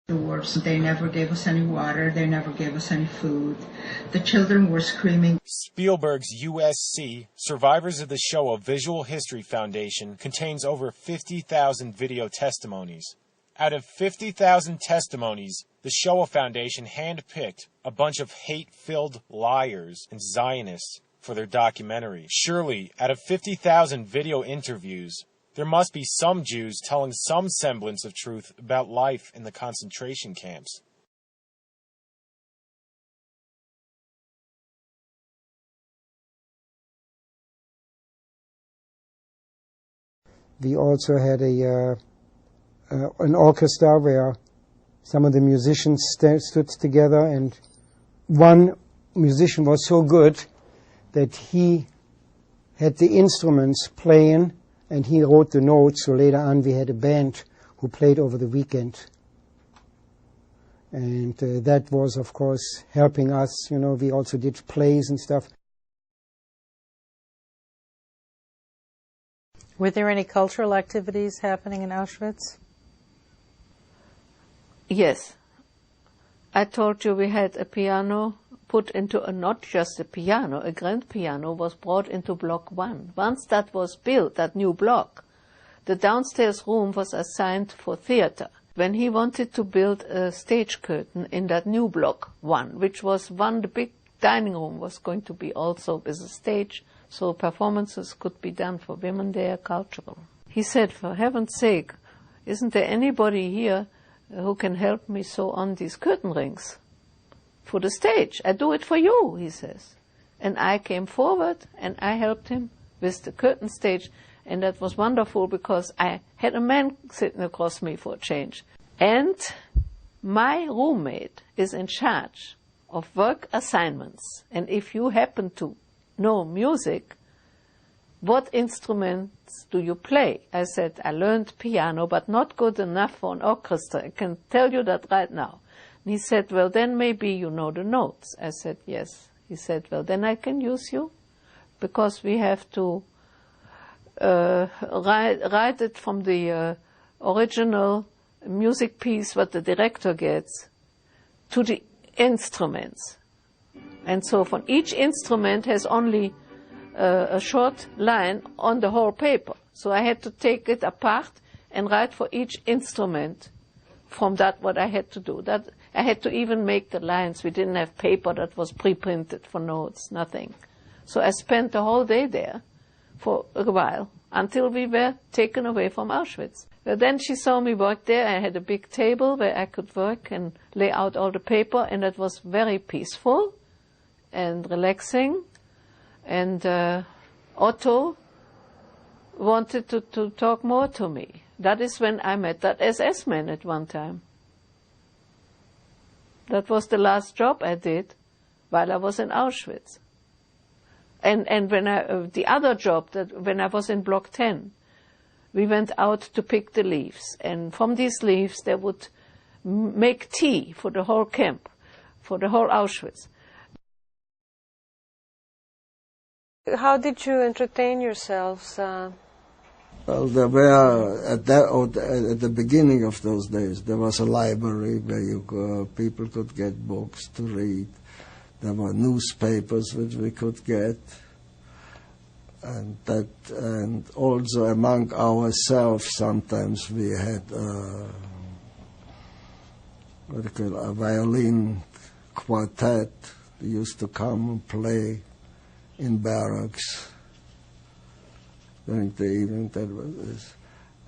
Doors. They never gave us any water. They never gave us any food. The children were screaming. Spielberg's USC, Survivors of the Shoah Visual History Foundation, contains over 50,000 video testimonies. Out of 50,000 testimonies, the Shoah Foundation handpicked a bunch of hate-filled liars and Zionists for their documentary. Surely, out of 50,000 video interviews, there must be some Jews telling some semblance of truth about life in the concentration camps. We also had an orchestra where some of the musicians stood together, and one musician was so good that he had the instruments playing and he wrote the notes, so later on we had a band who played over the weekend. And that was, of course, helping us. You know, we also did plays and stuff. Were there any cultural activities happening in Auschwitz? Yes. I told you we had a piano put into not just a piano, a grand piano was brought into Block 1. Once that was built, that new block, the downstairs room was assigned for theater. When he wanted to build a stage curtain in that new Block 1, which was the big dining room was going to be also as a stage, so performances could be done for women there, cultural. He said, for heaven's sake, isn't there anybody here who can help me sew on these curtain rings for the stage? I do it for you, he says. And I came forward and I helped him with the curtain stage, and that was wonderful because I had a man sitting across me for a change. And my roommate is in charge of work assignments, and if you happen to know music, what instruments do you play? I said, I learned piano, but not good enough for an orchestra. I can tell you that right now. And he said, well, then maybe you know the notes. I said, yes. He said, well, then I can use you, because we have to write it from the original music piece, what the director gets, to the instruments. And so from each instrument has only a short line on the whole paper. So I had to take it apart and write for each instrument from that what I had to do. That I had to even make the lines. We didn't have paper that was pre-printed for notes, nothing. So I spent the whole day there for a while until we were taken away from Auschwitz. Well, then she saw me work there. I had a big table where I could work and lay out all the paper, and it was very peaceful and relaxing. And Otto wanted to talk more to me. That is when I met that SS man at one time. That was the last job I did while I was in Auschwitz. And when the other job, that when I was in Block 10, we went out to pick the leaves. And from these leaves, they would make tea for the whole camp, for the whole Auschwitz. How did you entertain yourselves? Well, there were, at the beginning of those days, there was a library where people could get books to read. There were newspapers which we could get. And also among ourselves, sometimes we had a violin quartet. They used to come and play in barracks during the evening. That was,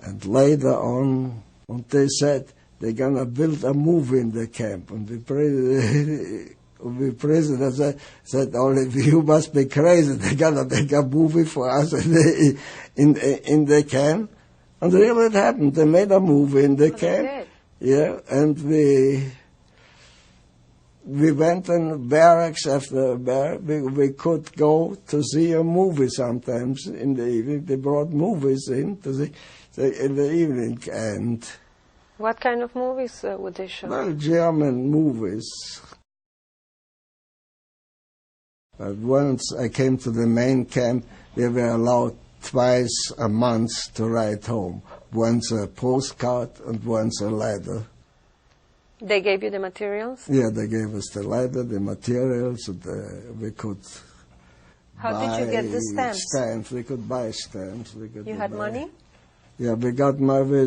and later on, they said they're gonna build a movie in the camp, and the president said, "Only you must be crazy. They're gonna make a movie for us in the camp." And really, it happened. They made a movie in the camp. Yeah, and we went in barracks after barracks. We could go to see a movie sometimes in the evening. They brought movies in in the evening. And what kind of movies would they show? Well, German movies. But once I came to the main camp, we were allowed twice a month to write home. Once a postcard and once a letter. They gave you the materials? Yeah, they gave us the leather, the materials, we could How buy did you get the stamps? We could buy stamps. You had money? Yeah, we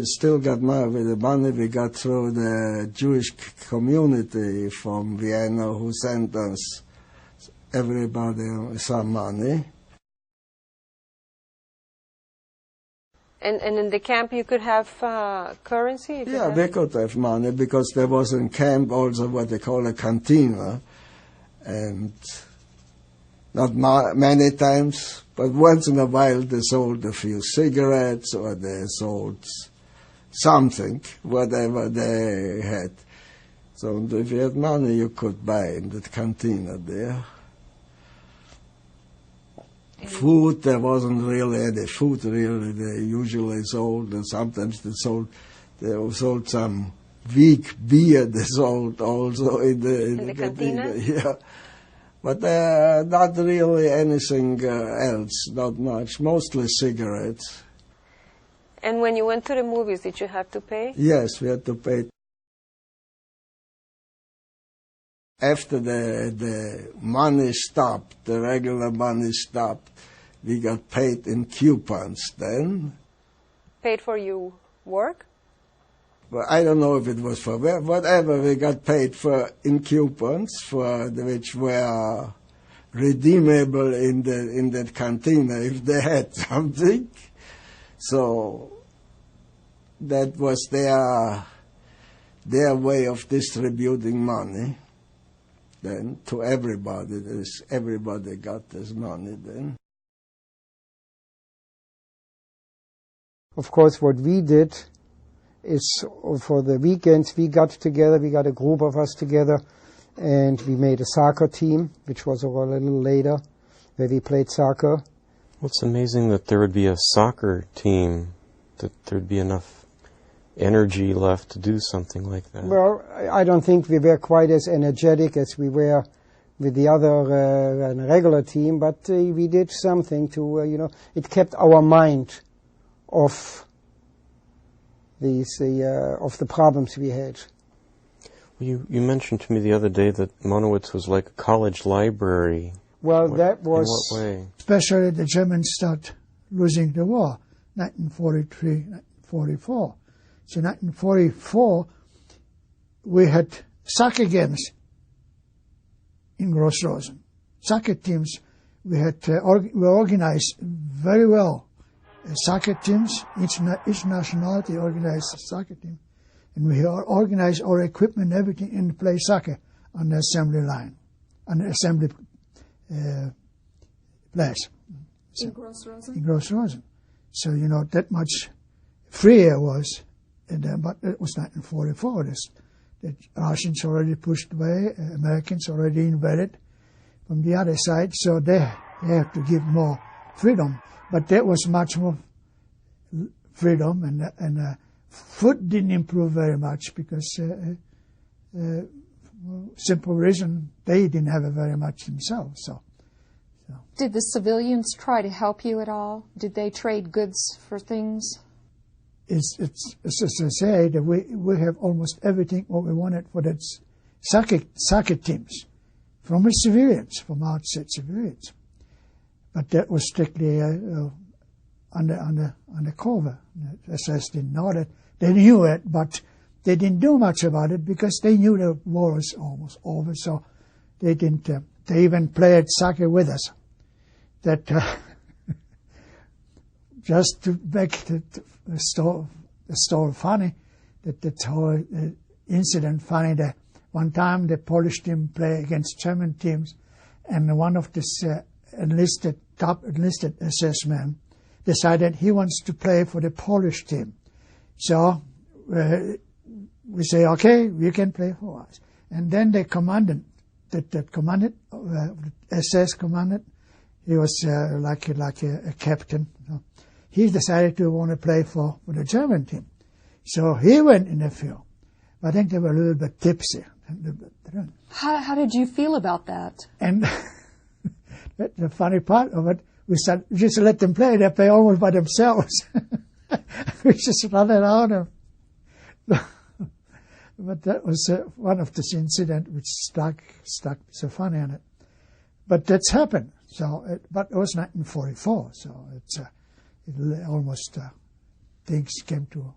still got money. The money we got through the Jewish community from Vienna who sent us, everybody, some money. And in the camp you could have currency? Yeah, we could have money because there was in camp also what they call a cantina. And not many times, but once in a while they sold a few cigarettes or they sold something, whatever they had. So if you had money you could buy in the cantina there. Food, there wasn't really any food really. They usually sold, and sometimes they sold some weak beer. They sold also in the cantina. Yeah, but not really anything else. Not much. Mostly cigarettes. And when you went to the movies, did you have to pay? Yes, we had to pay. After the money stopped, the regular money stopped, we got paid in coupons then. Paid for your work? Well, I don't know if it was for whatever we got paid for in coupons, which were redeemable in the cantina if they had something. So that was their way of distributing money. Then to everybody, everybody got this money then. Of course, what we did is for the weekends we got together, we got a group of us together, and we made a soccer team, which was a little later, where we played soccer. Well, it's amazing that there would be a soccer team, that there'd be enough energy left to do something like that. Well, I don't think we were quite as energetic as we were with the other regular team, but we did something to, it kept our mind off of the problems we had. Well, you mentioned to me the other day that Monowitz was like a college library. Well, that was... In what way? Especially the Germans start losing the war, 1943, 1944. So in 1944, we had soccer games in Gross-Rosen. Soccer teams, we organized very well. Soccer teams, each nationality organized a soccer team. And we organized our equipment, everything, and play soccer on the assembly line, on the assembly place. So, in Gross-Rosen? In Gross-Rosen. So, that much freer was. But it was 1944. The Russians already pushed away, Americans already invaded from the other side, so they have to give more freedom. But there was much more freedom, and food didn't improve very much because, simple reason, they didn't have it very much themselves. So. Did the civilians try to help you at all? Did they trade goods for things? It's as I say, that we have almost everything what we wanted for that soccer teams from the civilians, from outside civilians. But that was strictly on the cover. The SS didn't know that. They knew it, but they didn't do much about it because they knew the war was almost over. So they didn't. They even played soccer with us. That. Just to make the story funny, the whole incident funny, that one time the Polish team play against German teams, and one of this top enlisted SS men decided he wants to play for the Polish team. So we say, okay, you can play for us. And then the commandant, SS commandant, he was like a captain. He decided to want to play for the German team. So he went in the field. I think they were a little bit tipsy. How did you feel about that? And the funny part of it, we said, just let them play. They play almost by themselves. We just run around them. But that was one of this incident which stuck so funny on it. But that's happened. So, but it was 1944. So it almost things came to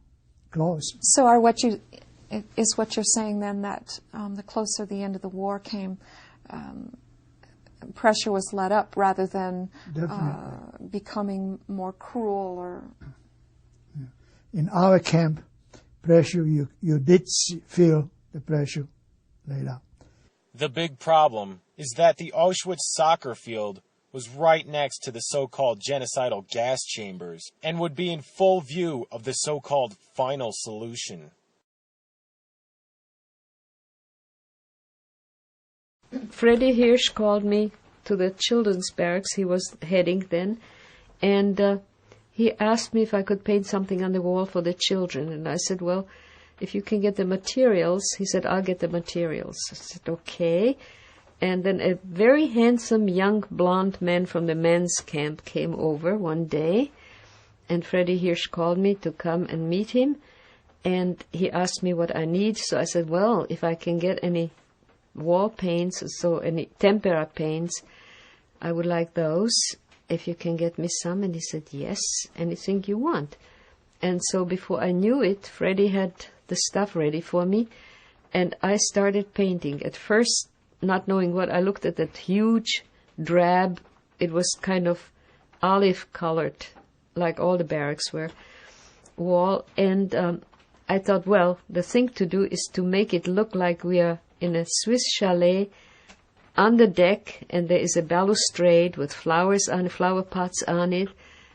close. So is what you're saying then that the closer the end of the war came, pressure was let up rather than becoming more cruel or. In our camp, pressure, you did feel the pressure laid up. The big problem is that the Auschwitz soccer field was right next to the so-called genocidal gas chambers and would be in full view of the so-called final solution. Freddie Hirsch called me to the children's barracks. He was heading then, and he asked me if I could paint something on the wall for the children. And I said, well, if you can get the materials. He said, I'll get the materials. I said, okay. And then a very handsome young blonde man from the men's camp came over one day, and Freddie Hirsch called me to come and meet him. And he asked me what I need. So I said, well, if I can get any wall paints, so any tempera paints, I would like those. If you can get me some. And he said, yes, anything you want. And so before I knew it, Freddie had the stuff ready for me, and I started painting. At first, not knowing what, I looked at that huge drab, it was kind of olive-colored, like all the barracks were, wall, and I thought, well, the thing to do is to make it look like we are in a Swiss chalet on the deck, and there is a balustrade with flowers on flower pots on it,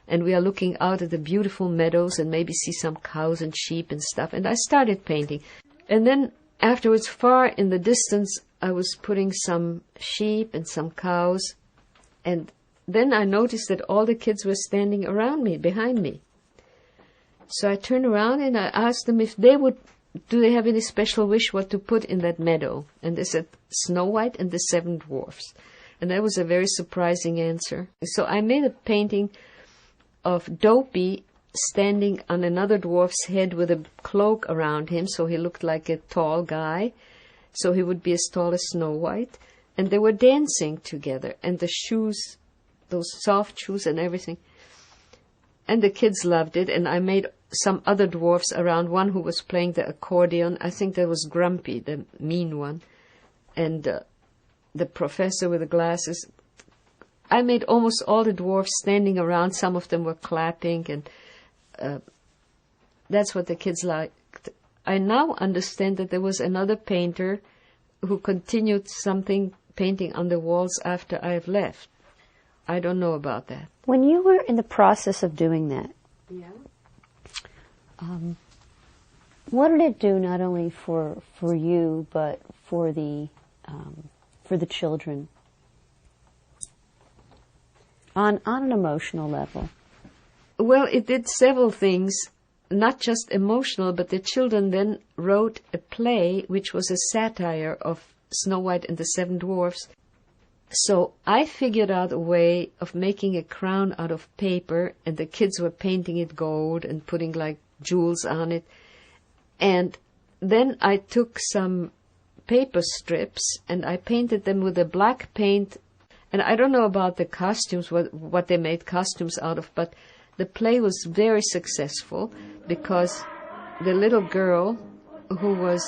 and we are looking out at the beautiful meadows and maybe see some cows and sheep and stuff. And I started painting. And then afterwards, far in the distance, I was putting some sheep and some cows. And then I noticed that all the kids were standing around me, behind me. So I turned around and I asked them if they would, do they have any special wish what to put in that meadow? And they said, Snow White and the Seven Dwarfs. And that was a very surprising answer. So I made a painting of Dopey standing on another dwarf's head with a cloak around him, so he looked like a tall guy, so he would be as tall as Snow White. And they were dancing together, and the shoes, those soft shoes and everything. And the kids loved it, and I made some other dwarfs around, one who was playing the accordion. I think that was Grumpy, the mean one. And the professor with the glasses. I made almost all the dwarfs standing around. Some of them were clapping, and that's what the kids liked. I now understand that there was another painter who continued painting on the walls after I've left. I don't know about that. When you were in the process of doing that, what did it do not only for you but for the children on an emotional level? Well, it did several things, not just emotional, but the children then wrote a play which was a satire of Snow White and the Seven Dwarfs. So I figured out a way of making a crown out of paper, and the kids were painting it gold and putting like jewels on it. And then I took some paper strips and I painted them with a black paint. And I don't know about the costumes, what they made costumes out of, but the play was very successful because the little girl who was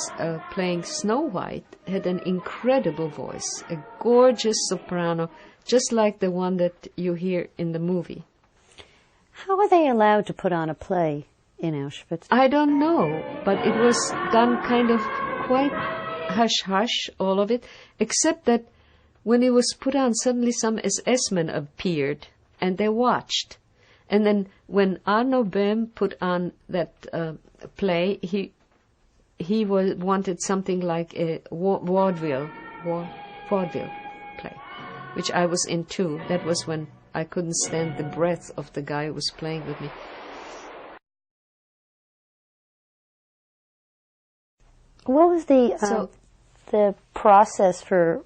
playing Snow White had an incredible voice, a gorgeous soprano, just like the one that you hear in the movie. How are they allowed to put on a play in Auschwitz? I don't know, but it was done kind of quite hush-hush, all of it, except that when it was put on, suddenly some SS-men appeared, and they watched. And then when Arno Böhm put on that play, he wanted something like a vaudeville play, which I was in too. That was when I couldn't stand the breath of the guy who was playing with me. What was the process for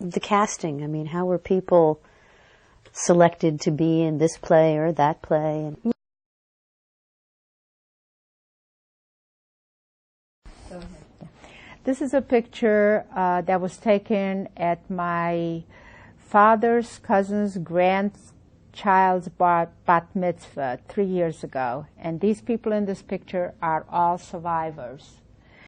the casting? I mean, how were people selected to be in this play or that play? This is a picture that was taken at my father's cousin's grandchild's bat mitzvah 3 years ago. And these people in this picture are all survivors.